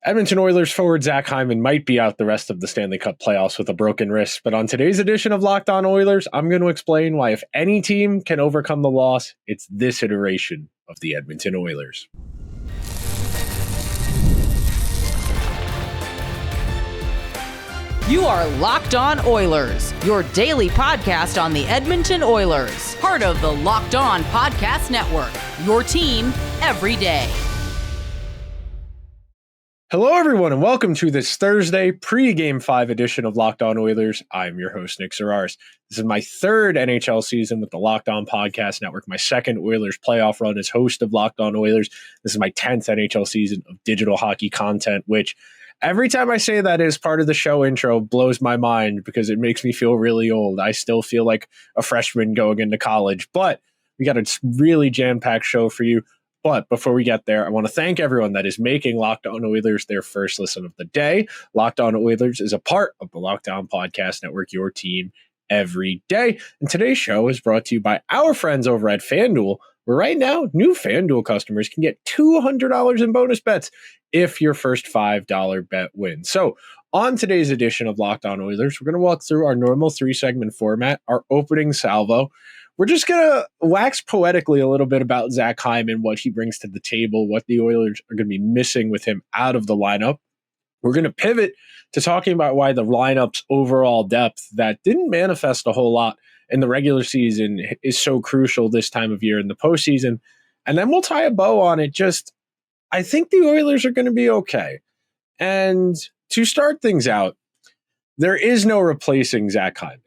Edmonton Oilers forward Zach Hyman might be out the rest of the Stanley Cup Playoffs with a broken wrist, but on today's edition of Locked On Oilers, I'm going to explain why if any team can overcome the loss, it's this iteration of the Edmonton Oilers. You are Locked On Oilers, your daily podcast on the Edmonton Oilers, part of the Locked On Podcast Network, your team every day. Hello, everyone, and welcome to this Thursday pre-Game 5 edition of Locked On Oilers. I'm your host, Nick Zararis. This is my third NHL season with the Locked On Podcast Network, my second Oilers playoff run as host of Locked On Oilers. This is my 10th NHL season of digital hockey content, which every time I say that is part of the show intro blows my mind because it makes me feel really old. I still feel like a freshman going into college, but we got a really jam-packed show for you. But before we get there, I want to thank everyone that is making Locked On Oilers their first listen of the day. Locked On Oilers is a part of the Locked On Podcast Network, your team every day. And today's show is brought to you by our friends over at FanDuel, where right now, new FanDuel customers can get $200 in bonus bets if your first $5 bet wins. So on today's edition of Locked On Oilers, we're going to walk through our normal 3-segment format, our opening salvo. We're just going to wax poetically a little bit about Zach Hyman, what he brings to the table, what the Oilers are going to be missing with him out of the lineup. We're going to pivot to talking about why the lineup's overall depth that didn't manifest a whole lot in the regular season is so crucial this time of year in the postseason. And then we'll tie a bow on it. I think the Oilers are going to be okay. And to start things out, there is no replacing Zach Hyman.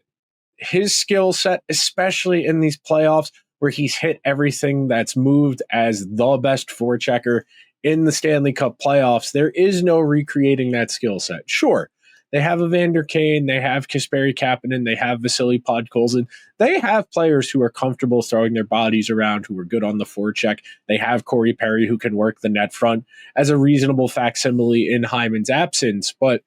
His skill set, especially in these playoffs where he's hit everything that's moved as the best forechecker in the Stanley Cup playoffs, there is no recreating that skill set. Sure, they have Evander, Kane, they have Kasperi Kapanen, they have Vasily Podkolzin. They have players who are comfortable throwing their bodies around, who are good on the forecheck. They have Corey Perry, who can work the net front as a reasonable facsimile in Hyman's absence. But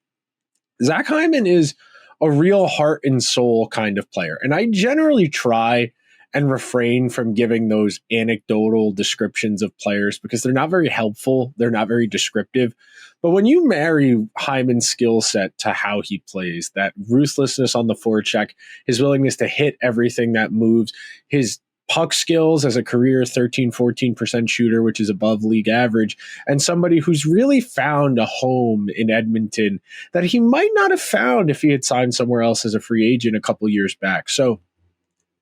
Zach Hyman is a real heart and soul kind of player. And I generally try and refrain from giving those anecdotal descriptions of players because they're not very helpful. They're not very descriptive. But when you marry Hyman's skill set to how he plays, that ruthlessness on the forecheck, his willingness to hit everything that moves, his puck skills as a career 13-14% shooter, which is above league average, and somebody who's really found a home in Edmonton that he might not have found if he had signed somewhere else as a free agent a couple years back. So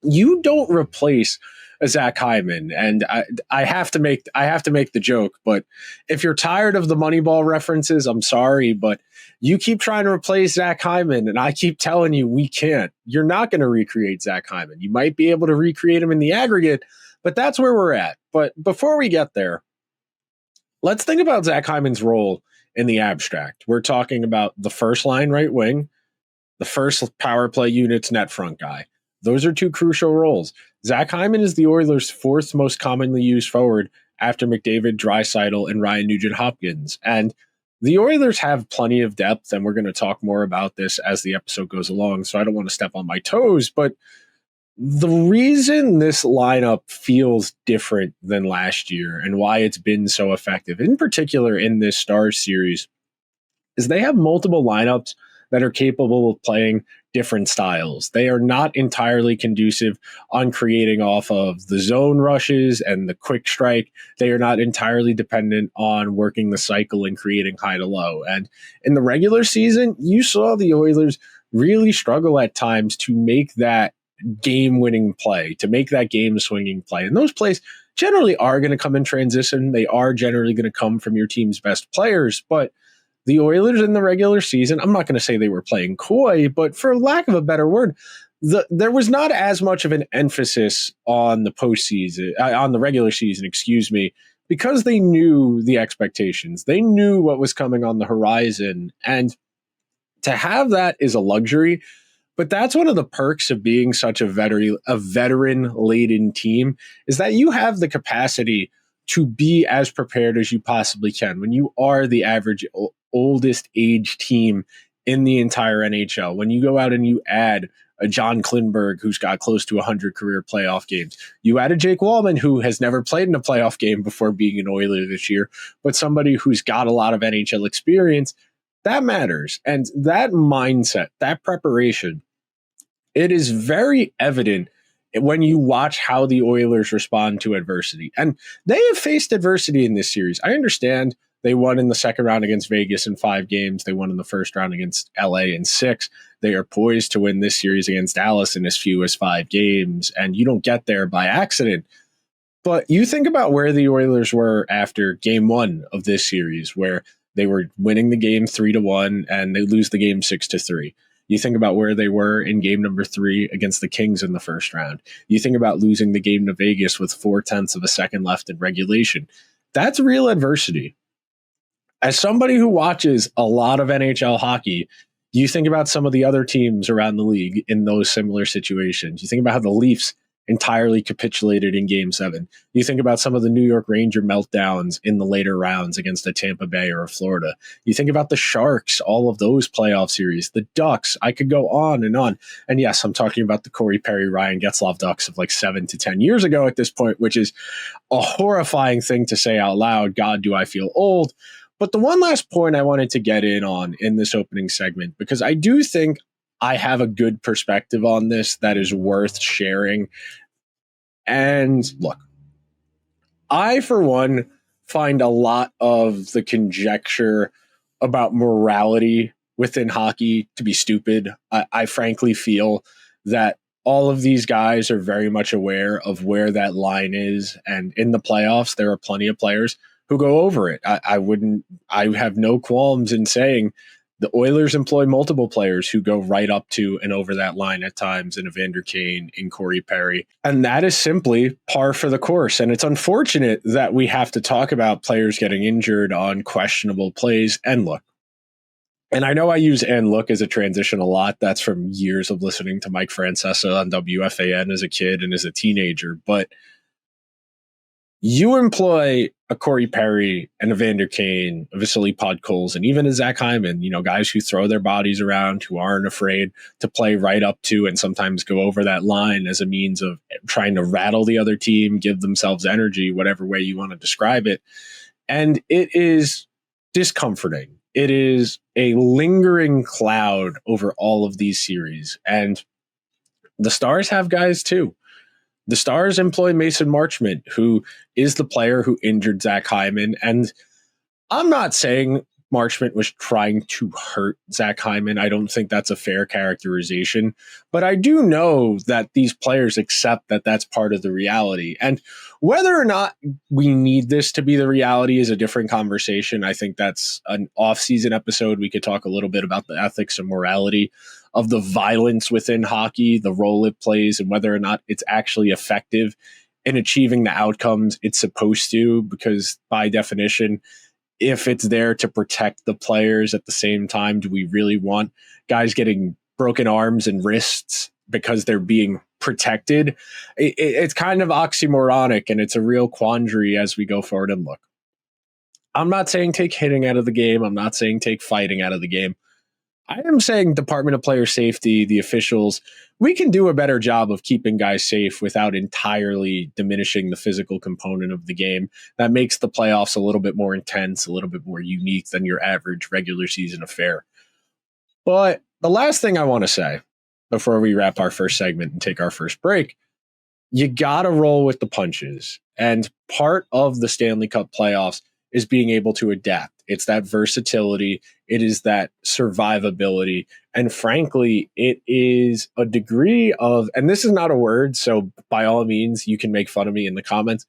you don't replace a Zach Hyman, and I have to make the joke, but if you're tired of the Moneyball references, I'm sorry, but you keep trying to replace Zach Hyman, and I keep telling you we can't. You're not going to recreate Zach Hyman. You might be able to recreate him in the aggregate, but that's where we're at. But before we get there, let's think about Zach Hyman's role in the abstract. We're talking about the first line right wing, the first power play unit's net front guy. Those are two crucial roles. Zach Hyman is the Oilers' fourth most commonly used forward after McDavid, Draisaitl, and Ryan Nugent-Hopkins. And the Oilers have plenty of depth, and we're going to talk more about this as the episode goes along, so I don't want to step on my toes. But the reason this lineup feels different than last year and why it's been so effective, in particular in this Stars series, is they have multiple lineups that are capable of playing different styles. They are not entirely conducive on creating off of the zone rushes and the quick strike. They are not entirely dependent on working the cycle and creating high to low. And in the regular season, you saw the Oilers really struggle at times to make that game-winning play, to make that game-swinging play. And those plays generally are going to come in transition. They are generally going to come from your team's best players, but the Oilers in the regular season, I'm not going to say they were playing coy, but for lack of a better word, there was not as much of an emphasis on the postseason, on the regular season, because they knew the expectations. They knew what was coming on the horizon. And to have that is a luxury, but that's one of the perks of being such a veteran-laden team is that you have the capacity to be as prepared as you possibly can when you are the average oldest age team in the entire NHL. When you go out and you add a John Klingberg, who's got close to 100 career playoff games. You add a Jake Wallman, who has never played in a playoff game before being an Oiler this year, but somebody who's got a lot of NHL experience. That matters. And that mindset, that preparation, it is very evident when you watch how the Oilers respond to adversity. And they have faced adversity in this series. I understand they won in the second round against Vegas in 5 games. They won in the first round against LA in 6. They are poised to win this series against Dallas in as few as 5 games. And you don't get there by accident. But you think about where the Oilers were after game 1 of this series, where they were winning the game 3-1 and they lose the game 6-3. You think about where they were in game number 3 against the Kings in the first round. You think about losing the game to Vegas with 0.4 of a second left in regulation. That's real adversity. As somebody who watches a lot of NHL hockey, you think about some of the other teams around the league in those similar situations. You think about how the Leafs entirely capitulated in game 7. You think about some of the New York Ranger meltdowns in the later rounds against a Tampa Bay or a Florida. You think about the Sharks, all of those playoff series, the Ducks. I could go on and on. And yes, I'm talking about the Corey Perry, Ryan Getzlaf Ducks of like 7 to 10 years ago at this point, which is a horrifying thing to say out loud. God, do I feel old. But the one last point I wanted to get in on in this opening segment, because I do think I have a good perspective on this that is worth sharing. And look, I, for one, find a lot of the conjecture about morality within hockey to be stupid. I frankly feel that all of these guys are very much aware of where that line is. And in the playoffs, there are plenty of players who go over it. I have no qualms in saying the Oilers employ multiple players who go right up to and over that line at times in Evander, Kane, in Corey Perry. And that is simply par for the course. And it's unfortunate that we have to talk about players getting injured on questionable plays. And look, and I know I use and look as a transition a lot. That's from years of listening to Mike Francesa on WFAN as a kid and as a teenager. But you employ a Corey Perry and Evander Kane, a Vasily Podkolzin, and even a Zach Hyman, guys who throw their bodies around, who aren't afraid to play right up to and sometimes go over that line as a means of trying to rattle the other team, give themselves energy, whatever way you want to describe it. And it is discomforting. It is a lingering cloud over all of these series. And the Stars have guys too. The Stars employ Mason Marchment, who is the player who injured Zach Hyman. And I'm not saying Marchment was trying to hurt Zach Hyman. I don't think that's a fair characterization. But I do know that these players accept that that's part of the reality. And whether or not we need this to be the reality is a different conversation. I think that's an off-season episode. We could talk a little bit about the ethics and morality of the violence within hockey, the role it plays, and whether or not it's actually effective in achieving the outcomes it's supposed to, because by definition, if it's there to protect the players at the same time, do we really want guys getting broken arms and wrists because they're being protected? It's kind of oxymoronic, and it's a real quandary as we go forward. And look, I'm not saying take hitting out of the game. I'm not saying take fighting out of the game. I am saying Department of Player Safety, the officials, we can do a better job of keeping guys safe without entirely diminishing the physical component of the game. That makes the playoffs a little bit more intense, a little bit more unique than your average regular season affair. But the last thing I want to say before we wrap our first segment and take our first break, you got to roll with the punches. And part of the Stanley Cup playoffs is being able to adapt. It's that versatility. It is that survivability. And frankly, it is a degree of, and this is not a word, so by all means, you can make fun of me in the comments,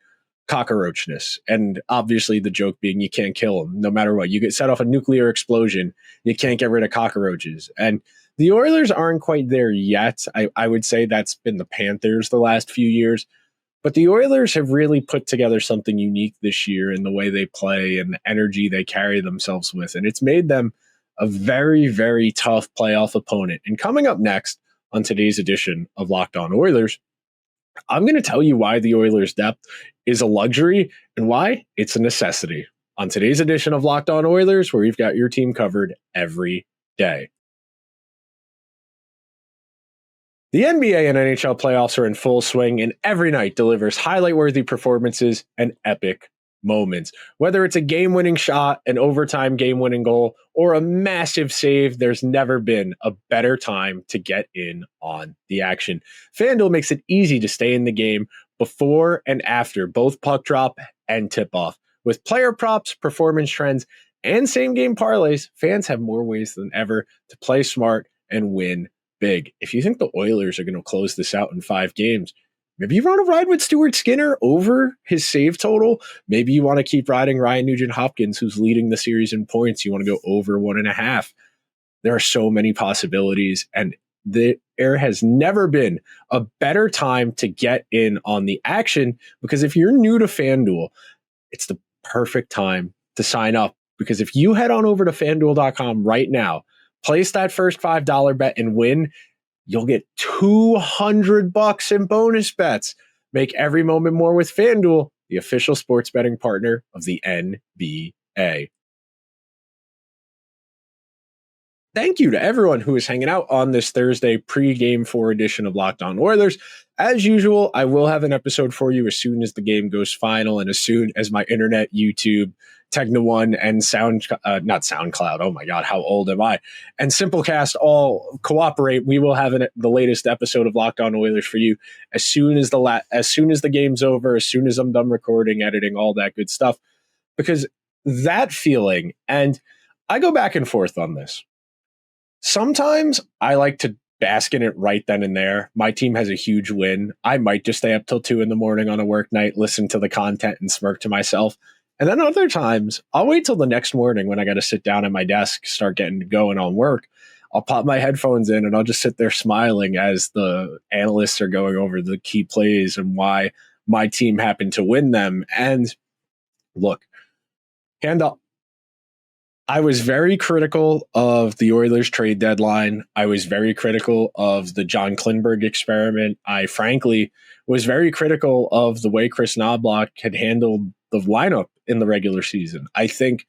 cockroachness. And obviously the joke being you can't kill them no matter what. You get set off a nuclear explosion, you can't get rid of cockroaches. And the Oilers aren't quite there yet. I would say that's been the Panthers the last few years. But the Oilers have really put together something unique this year in the way they play and the energy they carry themselves with. And it's made them a very, very tough playoff opponent. And coming up next on today's edition of Locked On Oilers, I'm going to tell you why the Oilers' depth is a luxury and why it's a necessity on today's edition of Locked On Oilers, where we've got your team covered every day. The NBA and NHL playoffs are in full swing, and every night delivers highlight-worthy performances and epic moments. Whether it's a game-winning shot, an overtime game-winning goal, or a massive save, there's never been a better time to get in on the action. FanDuel makes it easy to stay in the game before and after both puck drop and tip-off. With player props, performance trends, and same-game parlays, fans have more ways than ever to play smart and win big. If you think the Oilers are going to close this out in 5 games, maybe you want to ride with Stuart Skinner over his save total. Maybe you want to keep riding Ryan Nugent-Hopkins, who's leading the series in points. You want to go over 1.5. There are so many possibilities, and there has never been a better time to get in on the action, because if you're new to FanDuel, it's the perfect time to sign up. Because if you head on over to FanDuel.com right now, place that first $5 bet and win, you'll get $200 in bonus bets. Make every moment more with FanDuel, the official sports betting partner of the NBA. Thank you to everyone who is hanging out on this Thursday pre-Game 4 edition of Locked On Oilers. As usual, I will have an episode for you as soon as the game goes final and as soon as my internet, YouTube, Tegna One, and not SoundCloud. Oh my God, how old am I? And Simplecast all cooperate. We will have the latest episode of Locked On Oilers for you as soon as the game's over, as soon as I'm done recording, editing, all that good stuff. Because that feeling, and I go back and forth on this. Sometimes I like to bask in it right then and there. My team has a huge win. I might just stay up till 2 a.m. on a work night, listen to the content, and smirk to myself. And then other times, I'll wait till the next morning when I got to sit down at my desk, start getting going on work. I'll pop my headphones in and I'll just sit there smiling as the analysts are going over the key plays and why my team happened to win them. And look, hand up. I was very critical of the Oilers trade deadline. I was very critical of the John Klingberg experiment. I frankly was very critical of the way Chris Knobloch had handled the lineup in the regular season. I think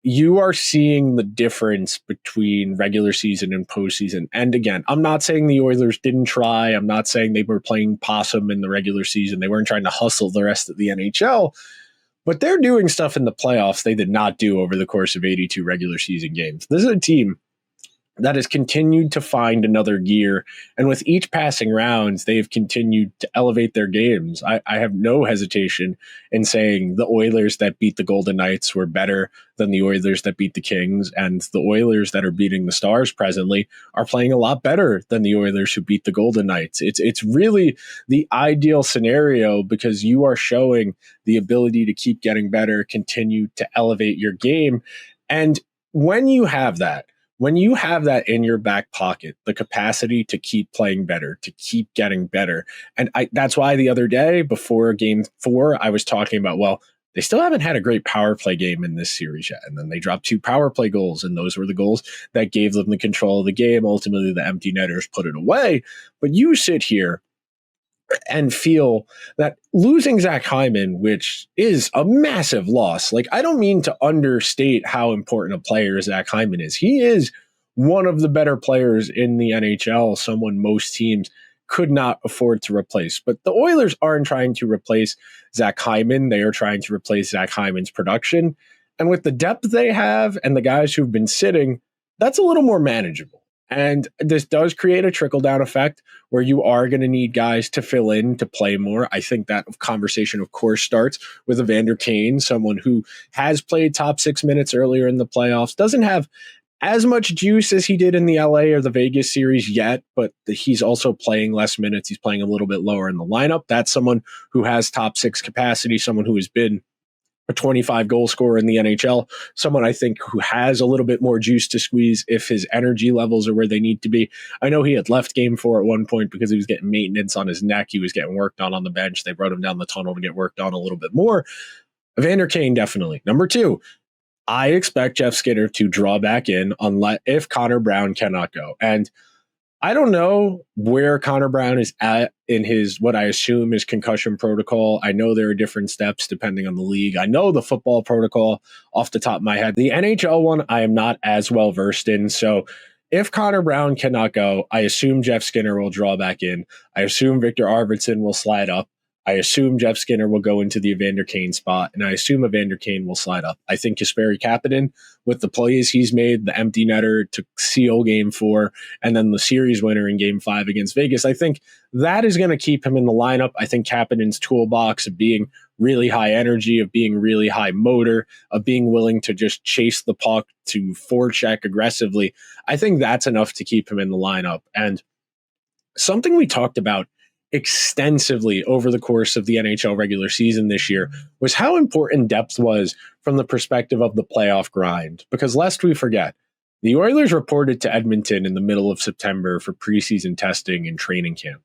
you are seeing the difference between regular season and postseason. And again, I'm not saying the Oilers didn't try. I'm not saying they were playing possum in the regular season. They weren't trying to hustle the rest of the NHL. But they're doing stuff in the playoffs they did not do over the course of 82 regular season games. This is a team that has continued to find another gear. And with each passing rounds, they have continued to elevate their games. I have no hesitation in saying the Oilers that beat the Golden Knights were better than the Oilers that beat the Kings. And the Oilers that are beating the Stars presently are playing a lot better than the Oilers who beat the Golden Knights. It's really the ideal scenario because you are showing the ability to keep getting better, continue to elevate your game. And when you have that in your back pocket, the capacity to keep playing better, to keep getting better. And that's why the other day before game 4, I was talking about, well, they still haven't had a great power play game in this series yet. And then they dropped 2 power play goals, and those were the goals that gave them the control of the game. Ultimately, the empty netters put it away. But you sit here and feel that losing Zach Hyman, which is a massive loss, like I don't mean to understate how important a player Zach Hyman is. He is one of the better players in the NHL, someone most teams could not afford to replace. But the Oilers aren't trying to replace Zach Hyman. They are trying to replace Zach Hyman's production. And with the depth they have and the guys who've been sitting, that's a little more manageable. And this does create a trickle-down effect where you are going to need guys to fill in, to play more. I think that conversation, of course, starts with Evander Kane, someone who has played top 6 minutes earlier in the playoffs, doesn't have as much juice as he did in the LA or the Vegas series yet, but he's also playing less minutes. He's playing a little bit lower in the lineup. That's someone who has top 6 capacity, someone who has been a 25 goal scorer in the NHL, someone I think who has a little bit more juice to squeeze if his energy levels are where they need to be. I know he had left game 4 at one point because he was getting maintenance on his neck. He was getting worked on the bench. They brought him down the tunnel to get worked on a little bit more. Evander Kane, definitely. Number 2, I expect Jeff Skinner to draw back in if Connor Brown cannot go. And I don't know where Connor Brown is at in his, what I assume is concussion protocol. I know there are different steps depending on the league. I know the football protocol off the top of my head. The NHL one, I am not as well versed in. So If Connor Brown cannot go, I assume Jeff Skinner will draw back in. I assume Victor Arvidsson will slide up. I assume Jeff Skinner will go into the Evander Kane spot, and I assume Evander Kane will slide up. I think Kasperi Kapanen, with the plays he's made, the empty netter to seal Game 4, and then the series winner in Game 5 against Vegas, I think that is going to keep him in the lineup. I think Kapanen's toolbox of being really high energy, of being really high motor, of being willing to just chase the puck to forecheck aggressively, I think that's enough to keep him in the lineup. And something we talked about extensively over the course of the NHL regular season this year was how important depth was from the perspective of the playoff grind. Because lest we forget, the Oilers reported to Edmonton in the middle of September for preseason testing and training camp.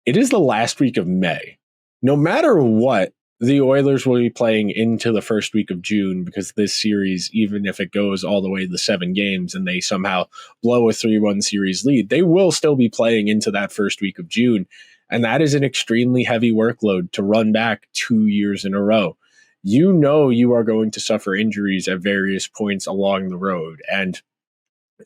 It is the last week of May. No matter what, the Oilers will be playing into the first week of June, because this series, even if it goes all the way to 7 games and they somehow blow a 3-1 series lead, they will still be playing into that first week of June. And that is an extremely heavy workload to run back 2 years in a row. You know you are going to suffer injuries at various points along the road. And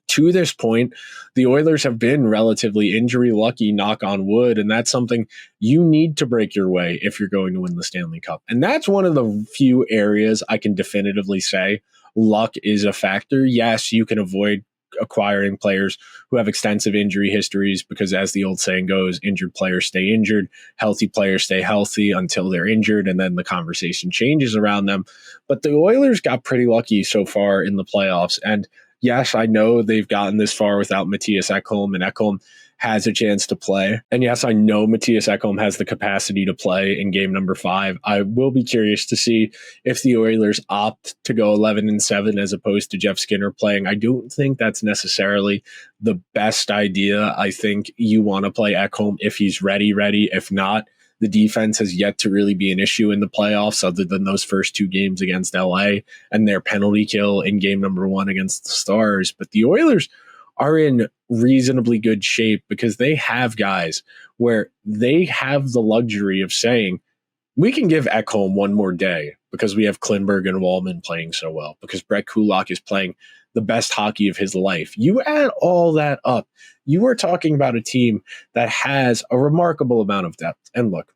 to this point, the Oilers have been relatively injury lucky, knock on wood, and that's something you need to break your way if you're going to win the Stanley Cup. And that's one of the few areas I can definitively say luck is a factor. Yes, you can avoid acquiring players who have extensive injury histories because, as the old saying goes, injured players stay injured, healthy players stay healthy until they're injured, and then the conversation changes around them. But the Oilers got pretty lucky so far in the playoffs, and yes, I know they've gotten this far without Mattias Ekholm, and Ekholm has a chance to play. And yes, I know Mattias Ekholm has the capacity to play in game number 5. I will be curious to see if the Oilers opt to go 11-7 as opposed to Jeff Skinner playing. I don't think that's necessarily the best idea. I think you want to play Ekholm if he's ready. If not, the defense has yet to really be an issue in the playoffs other than those first 2 games against LA and their penalty kill in game number 1 against the Stars. But the Oilers are in reasonably good shape because they have guys where they have the luxury of saying, we can give Ekholm one more day because we have Klingberg and Wallman playing so well, because Brett Kulak is playing the best hockey of his life. You add all that up, you are talking about a team that has a remarkable amount of depth. And look,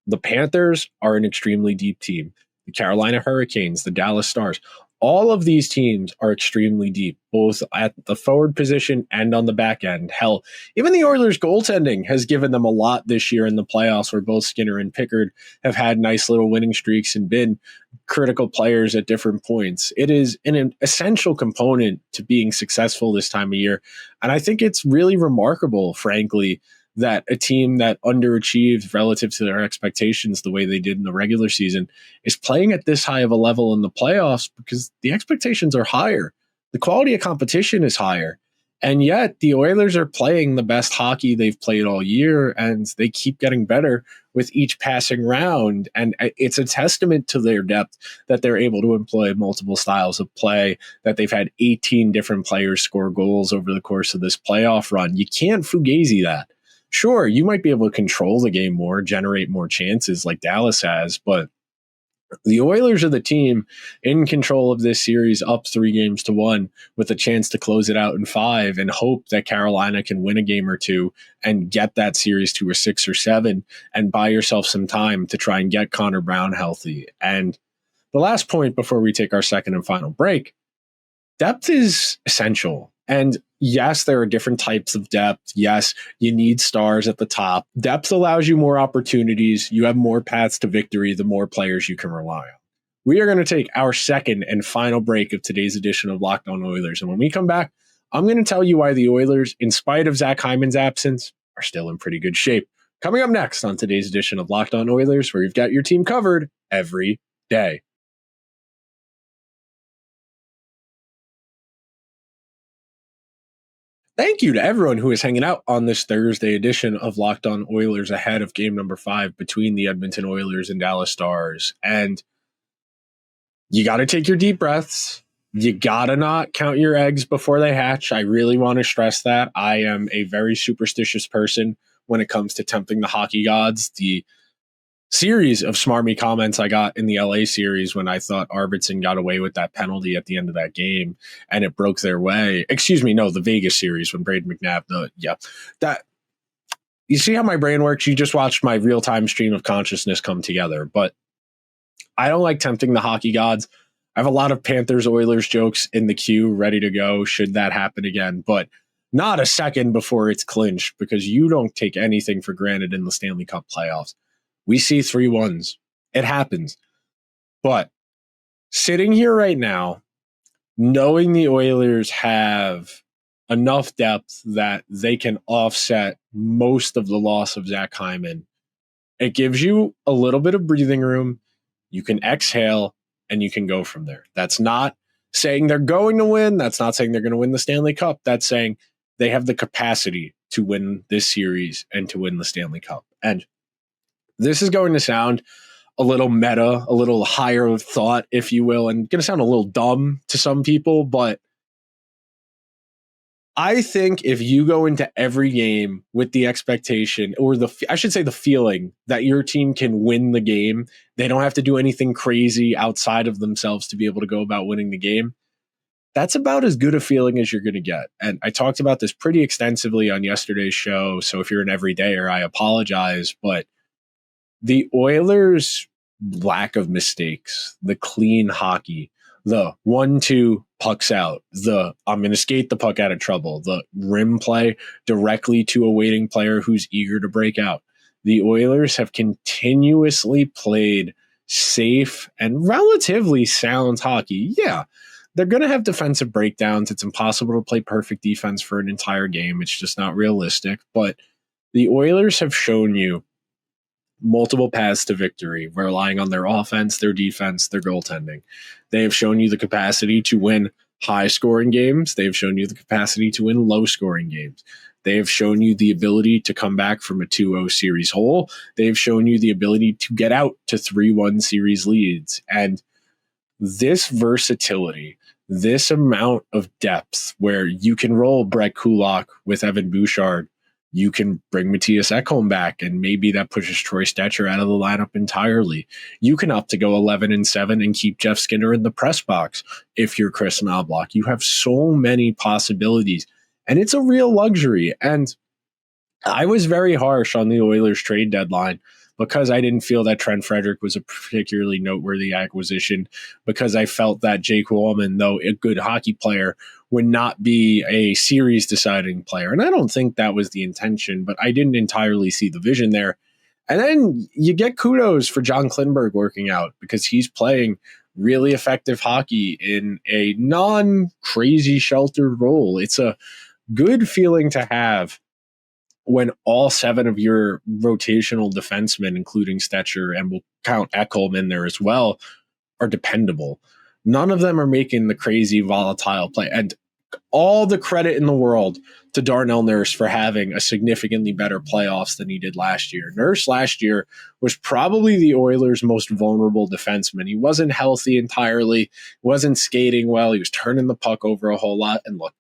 the Panthers are an extremely deep team. The Carolina Hurricanes, the Dallas Stars, all of these teams are extremely deep, both at the forward position and on the back end. Hell, even the Oilers' goaltending has given them a lot this year in the playoffs, where both Skinner and Pickard have had nice little winning streaks and been critical players at different points. It is an essential component to being successful this time of year. And I think it's really remarkable, frankly, that a team that underachieved relative to their expectations the way they did in the regular season is playing at this high of a level in the playoffs, because the expectations are higher. The quality of competition is higher. And yet the Oilers are playing the best hockey they've played all year, and they keep getting better with each passing round. And it's a testament to their depth that they're able to employ multiple styles of play, that they've had 18 different players score goals over the course of this playoff run. You can't fugazi that. Sure, you might be able to control the game more, generate more chances like Dallas has, but the Oilers are the team in control of this series, up 3-1, with a chance to close it out in 5 and hope that Carolina can win a game or 2 and get that series to a 6 or 7 and buy yourself some time to try and get Connor Brown healthy. And the last point before we take our second and final break, depth is essential. And yes, there are different types of depth. Yes, you need stars at the top. Depth allows you more opportunities. You have more paths to victory, the more players you can rely on. We are going to take our second and final break of today's edition of Locked On Oilers. And when we come back, I'm going to tell you why the Oilers, in spite of Zach Hyman's absence, are still in pretty good shape. Coming up next on today's edition of Locked On Oilers, where you've got your team covered every day. Thank you to everyone who is hanging out on this Thursday edition of Locked On Oilers ahead of game number 5 between the Edmonton Oilers and Dallas Stars. And you got to take your deep breaths. You got to not count your eggs before they hatch. I really want to stress that. I am a very superstitious person when it comes to tempting the hockey gods. The series of smarmy comments I got in the LA series when I thought Arvidsson got away with that penalty at the end of that game and it broke their way. Excuse me, no, the Vegas series when Braden McNabb, that you see how my brain works. You just watched my real-time stream of consciousness come together, but I don't like tempting the hockey gods. I have a lot of Panthers Oilers jokes in the queue ready to go should that happen again, but not a second before it's clinched, because you don't take anything for granted in the Stanley Cup playoffs. We see 3-1s. It happens. But sitting here right now, knowing the Oilers have enough depth that they can offset most of the loss of Zach Hyman, it gives you a little bit of breathing room. You can exhale and you can go from there. That's not saying they're going to win. That's not saying they're going to win the Stanley Cup. That's saying they have the capacity to win this series and to win the Stanley Cup. And this is going to sound a little meta, a little higher of thought, if you will, and going to sound a little dumb to some people, but I think if you go into every game with the expectation, or the feeling that your team can win the game, they don't have to do anything crazy outside of themselves to be able to go about winning the game, that's about as good a feeling as you're going to get. And I talked about this pretty extensively on yesterday's show, so if you're an everydayer, I apologize, but the Oilers' lack of mistakes, the clean hockey, the 1-2 pucks out, the I'm going to skate the puck out of trouble, the rim play directly to a waiting player who's eager to break out. The Oilers have continuously played safe and relatively sound hockey. Yeah, they're going to have defensive breakdowns. It's impossible to play perfect defense for an entire game. It's just not realistic. But the Oilers have shown you multiple paths to victory, relying on their offense, their defense, their goaltending. They have shown you the capacity to win high-scoring games. They have shown you the capacity to win low-scoring games. They have shown you the ability to come back from a 2-0 series hole. They have shown you the ability to get out to 3-1 series leads. And this versatility, this amount of depth where you can roll Brett Kulak with Evan Bouchard, you can bring Matthias Ekholm back, and maybe that pushes Troy Stetcher out of the lineup entirely. You can opt to go 11-7 and keep Jeff Skinner in the press box if you're Chris Knobloch. You have so many possibilities, and it's a real luxury. And I was very harsh on the Oilers trade deadline because I didn't feel that Trent Frederick was a particularly noteworthy acquisition, because I felt that Jake Wallman, though a good hockey player, would not be a series-deciding player. And I don't think that was the intention, but I didn't entirely see the vision there. And then you get kudos for John Klingberg working out, because he's playing really effective hockey in a non-crazy sheltered role. It's a good feeling to have when all 7 of your rotational defensemen, including Stetcher, and we'll count Ekholm in there as well, are dependable. None of them are making the crazy volatile play. And all the credit in the world to Darnell Nurse for having a significantly better playoffs than he did last year. Nurse last year was probably the Oilers' most vulnerable defenseman. He wasn't healthy entirely, wasn't skating well, he was turning the puck over a whole lot. And look,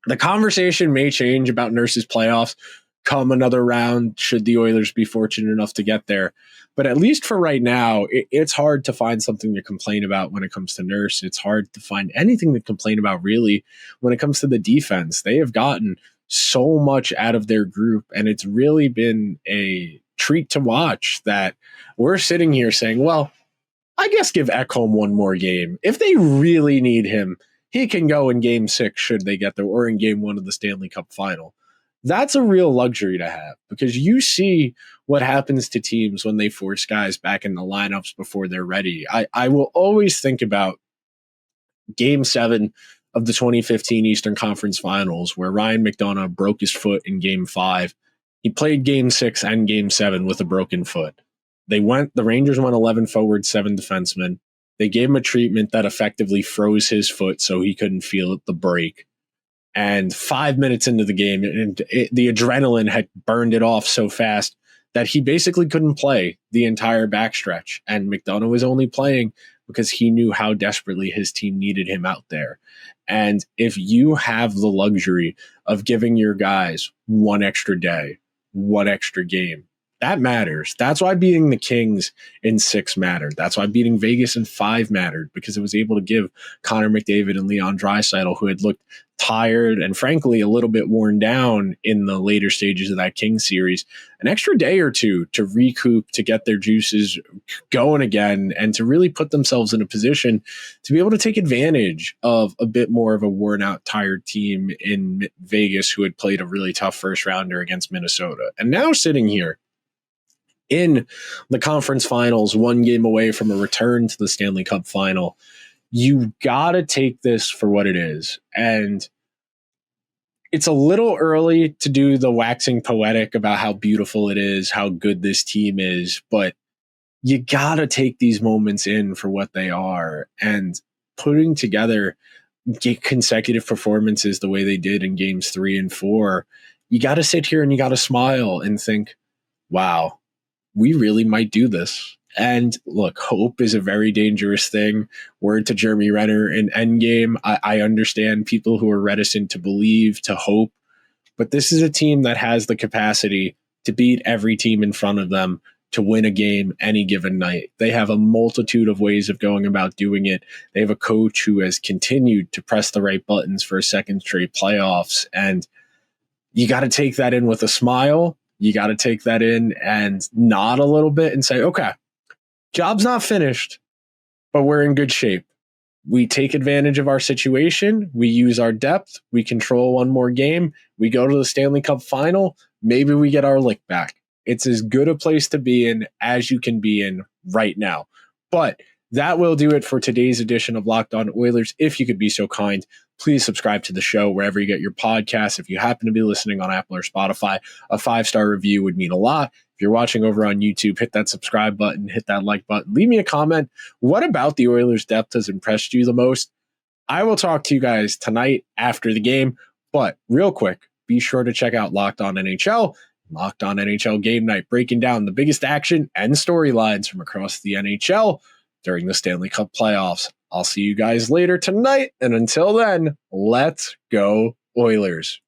the conversation may change about Nurse's playoffs come another round, should the Oilers be fortunate enough to get there. But at least for right now, it's hard to find something to complain about when it comes to Nurse. It's hard to find anything to complain about, really, when it comes to the defense. They have gotten so much out of their group, and it's really been a treat to watch that we're sitting here saying, well, I guess give Ekholm one more game. If they really need him, he can go in Game 6 should they get there, or in Game 1 of the Stanley Cup Final. That's a real luxury to have, because you see what happens to teams when they force guys back in the lineups before they're ready. I will always think about Game 7 of the 2015 Eastern Conference Finals, where Ryan McDonough broke his foot in Game 5. He played Game 6 and Game 7 with a broken foot. The Rangers went 11 forward, 7 defensemen. They gave him a treatment that effectively froze his foot so he couldn't feel it, the break. And 5 minutes into the game, the adrenaline had burned it off so fast that he basically couldn't play the entire backstretch. And McDonough was only playing because he knew how desperately his team needed him out there. And if you have the luxury of giving your guys one extra day, one extra game, That matters. That's why beating the Kings in 6 mattered. That's why beating Vegas in 5 mattered, because it was able to give Connor McDavid and Leon Draisaitl, who had looked tired and frankly a little bit worn down in the later stages of that Kings series, an extra day or two to recoup, to get their juices going again, and to really put themselves in a position to be able to take advantage of a bit more of a worn out, tired team in Vegas, who had played a really tough first rounder against Minnesota. And now sitting here in the conference finals, 1 game away from a return to the Stanley Cup Final, you got to take this for what it is. And it's a little early to do the waxing poetic about how beautiful it is, how good this team is, but you got to take these moments in for what they are. And putting together consecutive performances the way they did in games 3 and 4, you got to sit here and you got to smile and think, wow, we really might do this. And look, hope is a very dangerous thing. Word to Jeremy Renner in Endgame. I understand people who are reticent to believe, to hope, but this is a team that has the capacity to beat every team in front of them, to win a game any given night. They have a multitude of ways of going about doing it. They have a coach who has continued to press the right buttons for a second straight playoffs. And you got to take that in with a smile. You got to take that in and nod a little bit and say, okay, job's not finished, but we're in good shape. We take advantage of our situation. We use our depth. We control one more game. We go to the Stanley Cup Final. Maybe we get our lick back. It's as good a place to be in as you can be in right now. But that will do it for today's edition of Locked On Oilers. If you could be so kind, please subscribe to the show wherever you get your podcasts. If you happen to be listening on Apple or Spotify, a 5-star review would mean a lot. If you're watching over on YouTube, hit that subscribe button, hit that like button, leave me a comment. What about the Oilers' depth has impressed you the most? I will talk to you guys tonight after the game, but real quick, be sure to check out Locked On NHL, Locked On NHL Game Night, breaking down the biggest action and storylines from across the NHL during the Stanley Cup Playoffs. I'll see you guys later tonight, and until then, let's go Oilers.